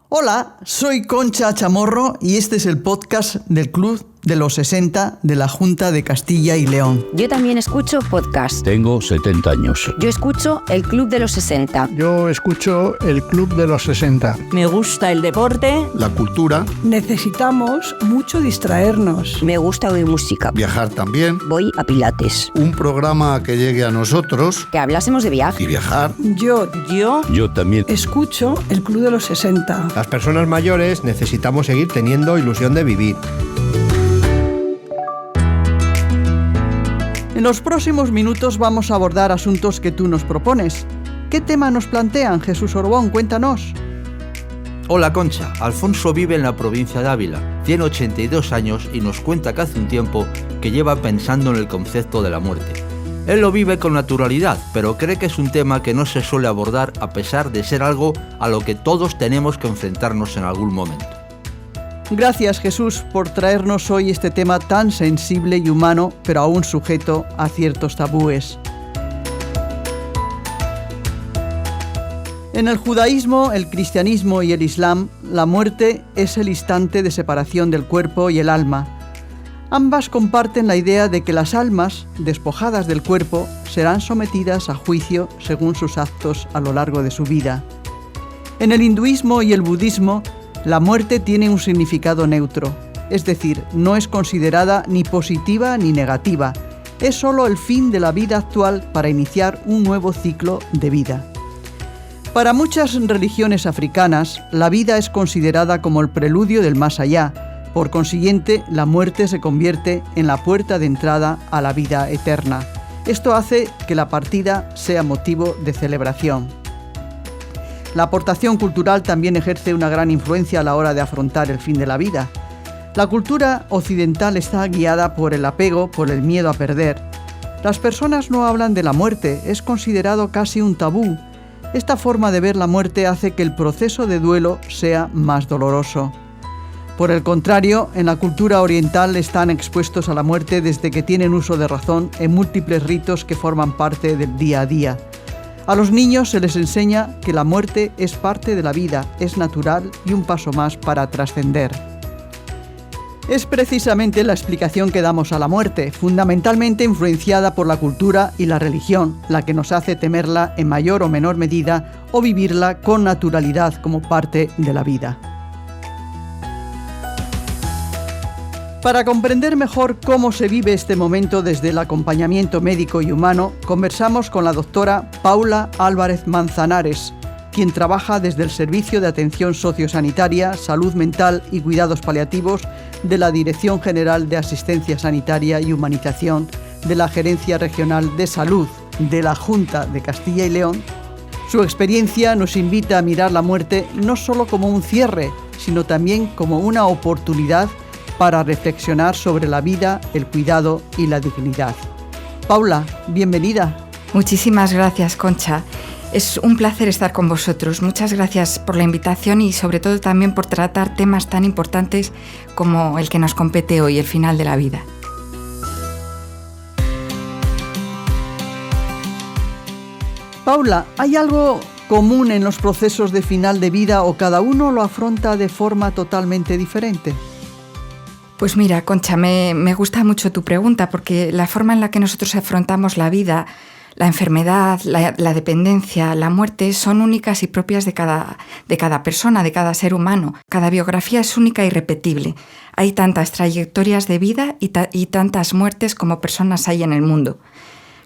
Hola, soy Concha Chamorro y este es el podcast del Club de los 60 de la Junta de Castilla y León. Yo también escucho podcast. Tengo 70 años. Yo escucho el Club de los 60. Yo escucho el Club de los 60. Me gusta el deporte. La cultura. Necesitamos mucho distraernos. Me gusta oír música. Viajar también. Voy a Pilates. Un programa que llegue a nosotros. Que hablásemos de viaje. Y viajar. Yo también escucho el Club de los 60. Las personas mayores necesitamos seguir teniendo ilusión de vivir. En los próximos minutos vamos a abordar asuntos que tú nos propones. ¿Qué tema nos plantean, Jesús Orbón? Cuéntanos. Hola Concha, Alfonso vive en la provincia de Ávila, tiene 82 años y nos cuenta que hace un tiempo que lleva pensando en el concepto de la muerte. Él lo vive con naturalidad, pero cree que es un tema que no se suele abordar a pesar de ser algo a lo que todos tenemos que enfrentarnos en algún momento. Gracias, Jesús, por traernos hoy este tema tan sensible y humano, pero aún sujeto a ciertos tabúes. En el judaísmo, el cristianismo y el islam, la muerte es el instante de separación del cuerpo y el alma. Ambas comparten la idea de que las almas, despojadas del cuerpo, serán sometidas a juicio según sus actos a lo largo de su vida. En el hinduismo y el budismo, la muerte tiene un significado neutro, es decir, no es considerada ni positiva ni negativa, es solo el fin de la vida actual para iniciar un nuevo ciclo de vida. Para muchas religiones africanas, la vida es considerada como el preludio del más allá, por consiguiente, la muerte se convierte en la puerta de entrada a la vida eterna. Esto hace que la partida sea motivo de celebración. La aportación cultural también ejerce una gran influencia a la hora de afrontar el fin de la vida. La cultura occidental está guiada por el apego, por el miedo a perder. Las personas no hablan de la muerte, es considerado casi un tabú. Esta forma de ver la muerte hace que el proceso de duelo sea más doloroso. Por el contrario, en la cultura oriental están expuestos a la muerte desde que tienen uso de razón en múltiples ritos que forman parte del día a día. A los niños se les enseña que la muerte es parte de la vida, es natural y un paso más para trascender. Es precisamente la explicación que damos a la muerte, fundamentalmente influenciada por la cultura y la religión, la que nos hace temerla en mayor o menor medida o vivirla con naturalidad como parte de la vida. Para comprender mejor cómo se vive este momento desde el acompañamiento médico y humano, conversamos con la doctora Paula Álvarez Manzanares, quien trabaja desde el Servicio de Atención Sociosanitaria, Salud Mental y Cuidados Paliativos de la Dirección General de Asistencia Sanitaria y Humanización de la Gerencia Regional de Salud de la Junta de Castilla y León. Su experiencia nos invita a mirar la muerte no solo como un cierre, sino también como una oportunidad para reflexionar sobre la vida, el cuidado y la dignidad. Paula, bienvenida. Muchísimas gracias, Concha. Es un placer estar con vosotros. Muchas gracias por la invitación y sobre todo también por tratar temas tan importantes como el que nos compete hoy, el final de la vida. Paula, ¿hay algo común en los procesos de final de vida o cada uno lo afronta de forma totalmente diferente? Pues mira, Concha, me gusta mucho tu pregunta porque la forma en la que nosotros afrontamos la vida, la enfermedad, la dependencia, la muerte son únicas y propias de cada persona, de cada ser humano. Cada biografía es única y irrepetible. Hay tantas trayectorias de vida y tantas muertes como personas hay en el mundo.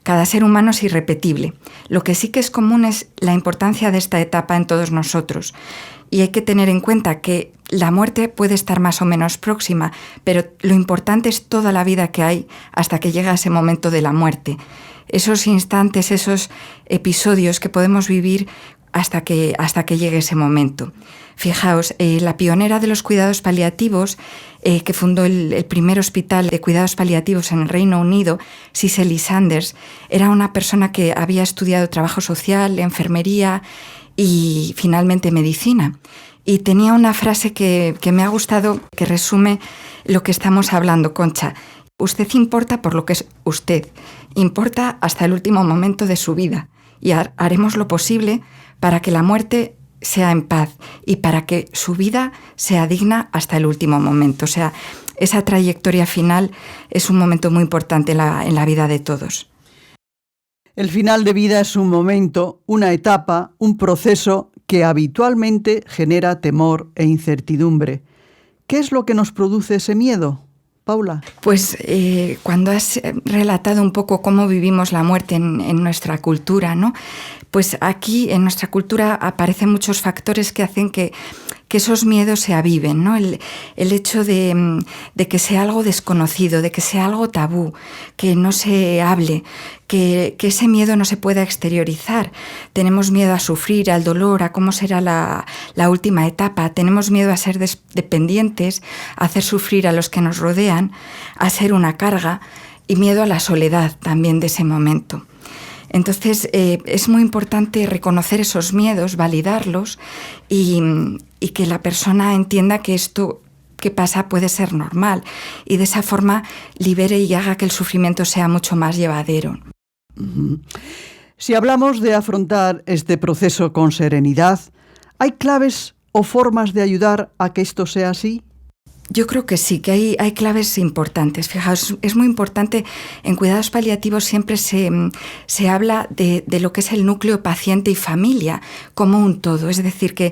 Cada ser humano es irrepetible. Lo que sí que es común es la importancia de esta etapa en todos nosotros. Y hay que tener en cuenta que la muerte puede estar más o menos próxima, pero lo importante es toda la vida que hay hasta que llega ese momento de la muerte. Esos instantes, esos episodios que podemos vivir hasta que llegue ese momento. Fijaos, la pionera de los cuidados paliativos, que fundó el primer hospital de cuidados paliativos en el Reino Unido, Cicely Saunders, era una persona que había estudiado trabajo social, enfermería y finalmente medicina. Y tenía una frase que me ha gustado, que resume lo que estamos hablando, Concha. Usted importa por lo que es usted, importa hasta el último momento de su vida y haremos lo posible para que la muerte sea en paz y para que su vida sea digna hasta el último momento. O sea, esa trayectoria final es un momento muy importante en la vida de todos. El final de vida es un momento, una etapa, un proceso que habitualmente genera temor e incertidumbre. ¿Qué es lo que nos produce ese miedo, Paula? Pues cuando has relatado un poco cómo vivimos la muerte en nuestra cultura, ¿no? Pues aquí en nuestra cultura aparecen muchos factores que hacen que esos miedos se aviven, ¿no? El hecho de que sea algo desconocido, de que sea algo tabú, que no se hable, que ese miedo no se pueda exteriorizar. Tenemos miedo a sufrir, al dolor, a cómo será la última etapa. Tenemos miedo a ser dependientes, a hacer sufrir a los que nos rodean, a ser una carga, y miedo a la soledad también de ese momento. Entonces, es muy importante reconocer esos miedos, validarlos y que la persona entienda que esto que pasa puede ser normal y de esa forma libere y haga que el sufrimiento sea mucho más llevadero. Si hablamos de afrontar este proceso con serenidad, ¿hay claves o formas de ayudar a que esto sea así? Yo creo que sí, que hay claves importantes. Fijaos, es muy importante, en cuidados paliativos siempre se habla de lo que es el núcleo paciente y familia como un todo. Es decir, que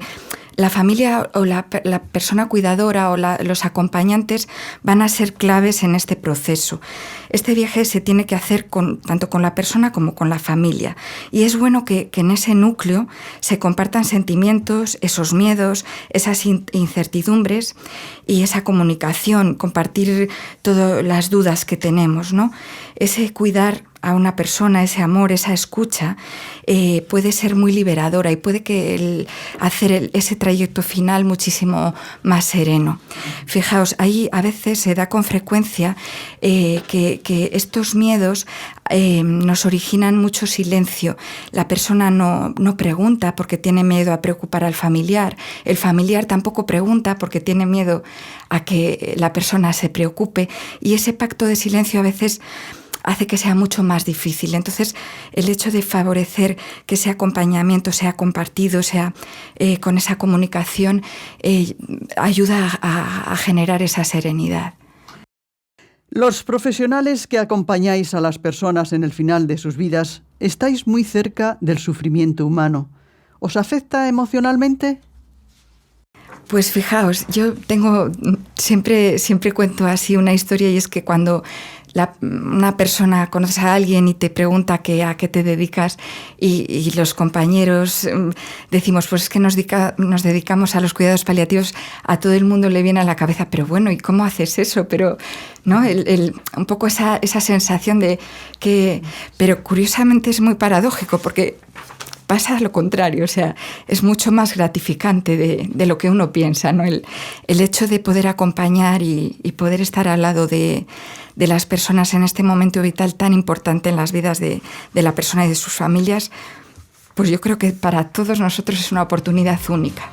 la familia o la persona cuidadora o los acompañantes van a ser claves en este proceso. Este viaje se tiene que hacer tanto con la persona como con la familia. Y es bueno que en ese núcleo se compartan sentimientos, esos miedos, esas incertidumbres y esa comunicación, compartir todas las dudas que tenemos, ¿no? Ese cuidar a una persona, ese amor, esa escucha, puede ser muy liberadora y puede que hacer ese trayecto final muchísimo más sereno. Fijaos, ahí a veces se da con frecuencia que estos miedos nos originan mucho silencio. La persona no pregunta porque tiene miedo a preocupar al familiar. El familiar tampoco pregunta porque tiene miedo a que la persona se preocupe. Y ese pacto de silencio a veces hace que sea mucho más difícil. Entonces, el hecho de favorecer que ese acompañamiento sea compartido, sea con esa comunicación, ayuda a generar esa serenidad. Los profesionales que acompañáis a las personas en el final de sus vidas, estáis muy cerca del sufrimiento humano. ¿Os afecta emocionalmente? Pues fijaos, yo siempre cuento así una historia, y es que cuando una persona conoce a alguien y te pregunta a qué te dedicas y los compañeros decimos, pues es que nos dedicamos a los cuidados paliativos, a todo el mundo le viene a la cabeza, pero bueno, ¿y cómo haces eso? Pero ¿no? Un poco esa sensación de que... Pero curiosamente es muy paradójico porque pasa lo contrario, o sea, es mucho más gratificante de lo que uno piensa, ¿no? El hecho de poder acompañar y poder estar al lado de las personas en este momento vital tan importante en las vidas de la persona y de sus familias, pues yo creo que para todos nosotros es una oportunidad única.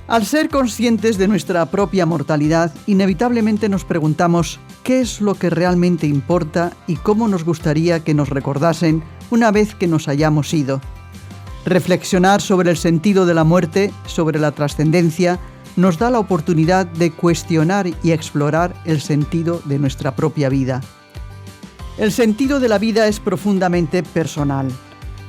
Al ser conscientes de nuestra propia mortalidad, inevitablemente nos preguntamos qué es lo que realmente importa y cómo nos gustaría que nos recordasen una vez que nos hayamos ido. Reflexionar sobre el sentido de la muerte, sobre la trascendencia, nos da la oportunidad de cuestionar y explorar el sentido de nuestra propia vida. El sentido de la vida es profundamente personal.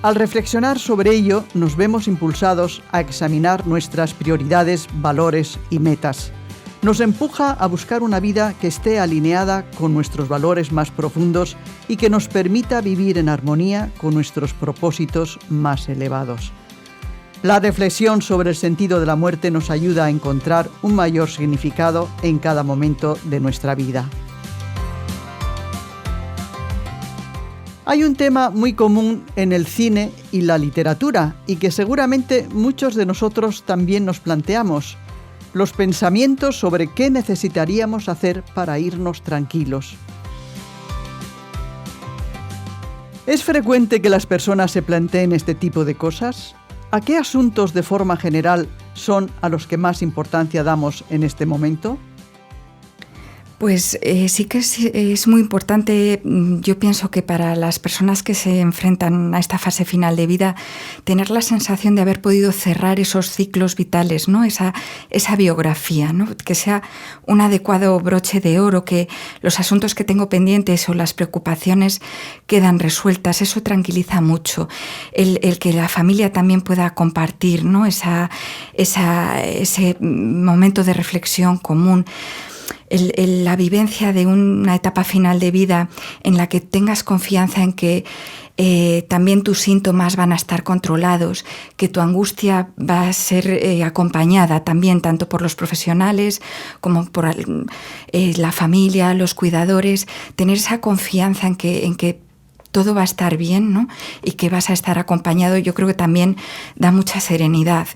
Al reflexionar sobre ello, nos vemos impulsados a examinar nuestras prioridades, valores y metas. Nos empuja a buscar una vida que esté alineada con nuestros valores más profundos y que nos permita vivir en armonía con nuestros propósitos más elevados. La reflexión sobre el sentido de la muerte nos ayuda a encontrar un mayor significado en cada momento de nuestra vida. Hay un tema muy común en el cine y la literatura y que seguramente muchos de nosotros también nos planteamos: los pensamientos sobre qué necesitaríamos hacer para irnos tranquilos. ¿Es frecuente que las personas se planteen este tipo de cosas? ¿A qué asuntos de forma general son a los que más importancia damos en este momento? Pues sí que es muy importante, yo pienso que para las personas que se enfrentan a esta fase final de vida, tener la sensación de haber podido cerrar esos ciclos vitales, ¿no? Esa biografía, ¿no? Que sea un adecuado broche de oro, que los asuntos que tengo pendientes o las preocupaciones quedan resueltas, eso tranquiliza mucho. El que la familia también pueda compartir, ¿no? Ese momento de reflexión común. La vivencia de una etapa final de vida en la que tengas confianza en que también tus síntomas van a estar controlados, que tu angustia va a ser acompañada también tanto por los profesionales como por la familia, los cuidadores, tener esa confianza en que todo va a estar bien, ¿no? Y que vas a estar acompañado, yo creo que también da mucha serenidad.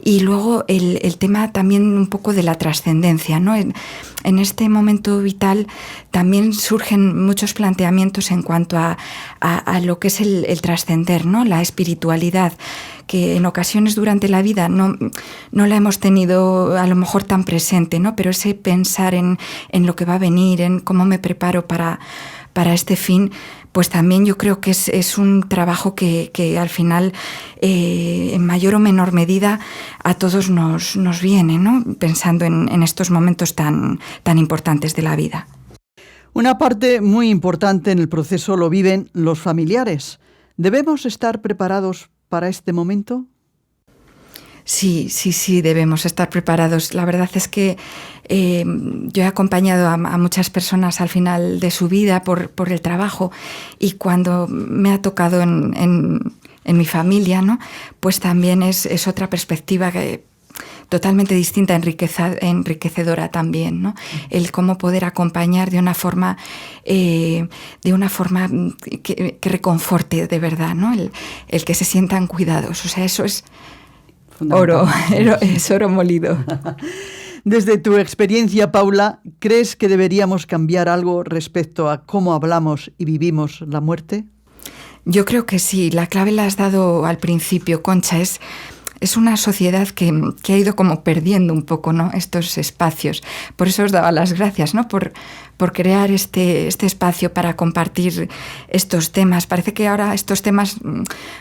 Y luego el tema también un poco de la trascendencia, ¿no? En este momento vital también surgen muchos planteamientos en cuanto a lo que es el trascender, ¿no? La espiritualidad, que en ocasiones durante la vida no la hemos tenido a lo mejor tan presente, ¿no? Pero ese pensar en lo que va a venir, en cómo me preparo para este fin, pues también yo creo que es un trabajo que al final, en mayor o menor medida, a todos nos viene, ¿no? Pensando en estos momentos tan importantes de la vida. Una parte muy importante en el proceso lo viven los familiares. ¿Debemos estar preparados para este momento? Sí, debemos estar preparados. La verdad es que yo he acompañado a muchas personas al final de su vida por el trabajo, y cuando me ha tocado en mi familia, ¿no? Pues también es otra perspectiva totalmente distinta, enriquecedora también, ¿no? El cómo poder acompañar de una forma que reconforte de verdad, ¿no? El que se sientan cuidados. O sea, eso es oro, es oro molido. Desde tu experiencia, Paula, ¿crees que deberíamos cambiar algo respecto a cómo hablamos y vivimos la muerte? Yo creo que sí. La clave la has dado al principio, Concha. Es una sociedad que ha ido como perdiendo un poco, ¿no? Estos espacios. Por eso os daba las gracias, ¿no? Por crear este espacio para compartir estos temas. Parece que ahora estos temas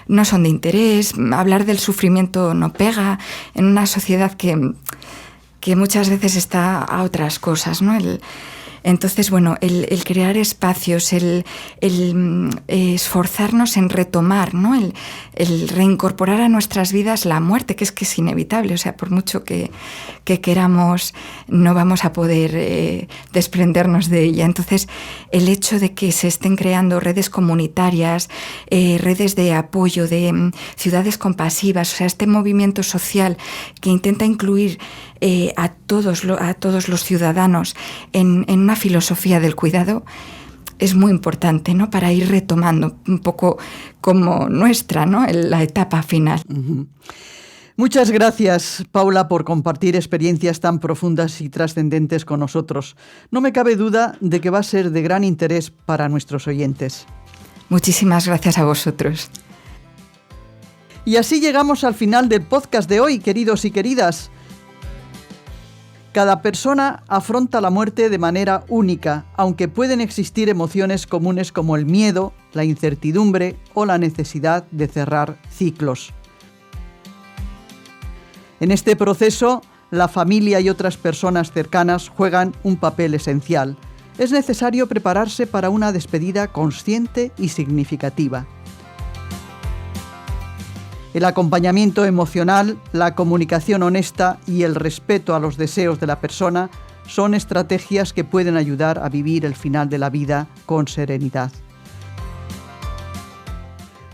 no son de interés. Hablar del sufrimiento no pega en una sociedad que muchas veces está a otras cosas, ¿no? Entonces, bueno, el crear espacios, el esforzarnos en retomar, ¿no? El reincorporar a nuestras vidas la muerte, que es inevitable. O sea, por mucho que queramos, no vamos a poder desprendernos de ella. Entonces, el hecho de que se estén creando redes comunitarias, redes de apoyo, de ciudades compasivas, o sea, este movimiento social que intenta incluir a todos los ciudadanos en una filosofía del cuidado, es muy importante, ¿no? Para ir retomando un poco como nuestra, ¿no? La etapa final. Uh-huh. Muchas gracias, Paula, por compartir experiencias tan profundas y trascendentes con nosotros. No me cabe duda de que va a ser de gran interés para nuestros oyentes. Muchísimas gracias a vosotros. Y así llegamos al final del podcast de hoy, queridos y queridas. Cada persona afronta la muerte de manera única, aunque pueden existir emociones comunes como el miedo, la incertidumbre o la necesidad de cerrar ciclos. En este proceso, la familia y otras personas cercanas juegan un papel esencial. Es necesario prepararse para una despedida consciente y significativa. El acompañamiento emocional, la comunicación honesta y el respeto a los deseos de la persona son estrategias que pueden ayudar a vivir el final de la vida con serenidad.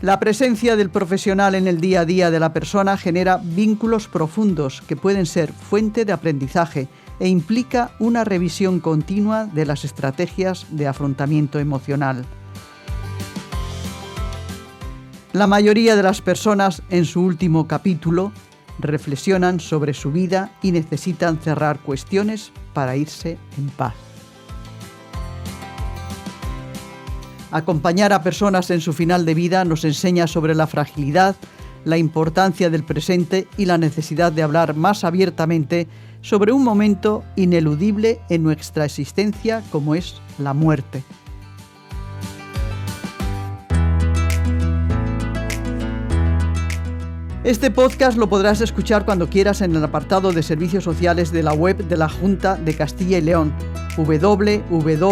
La presencia del profesional en el día a día de la persona genera vínculos profundos que pueden ser fuente de aprendizaje e implica una revisión continua de las estrategias de afrontamiento emocional. La mayoría de las personas en su último capítulo reflexionan sobre su vida y necesitan cerrar cuestiones para irse en paz. Acompañar a personas en su final de vida nos enseña sobre la fragilidad, la importancia del presente y la necesidad de hablar más abiertamente sobre un momento ineludible en nuestra existencia como es la muerte. Este podcast lo podrás escuchar cuando quieras en el apartado de servicios sociales de la web de la Junta de Castilla y León, www.jcyl.es,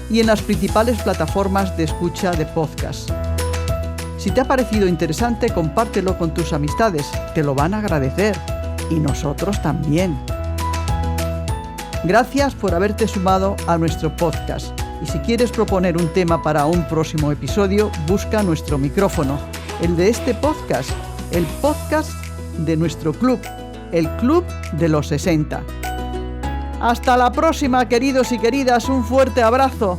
y en las principales plataformas de escucha de podcast. Si te ha parecido interesante, compártelo con tus amistades, te lo van a agradecer, y nosotros también. Gracias por haberte sumado a nuestro podcast. Y si quieres proponer un tema para un próximo episodio, busca nuestro micrófono, el de este podcast, el podcast de nuestro club, el Club de los 60. Hasta la próxima, queridos y queridas, un fuerte abrazo.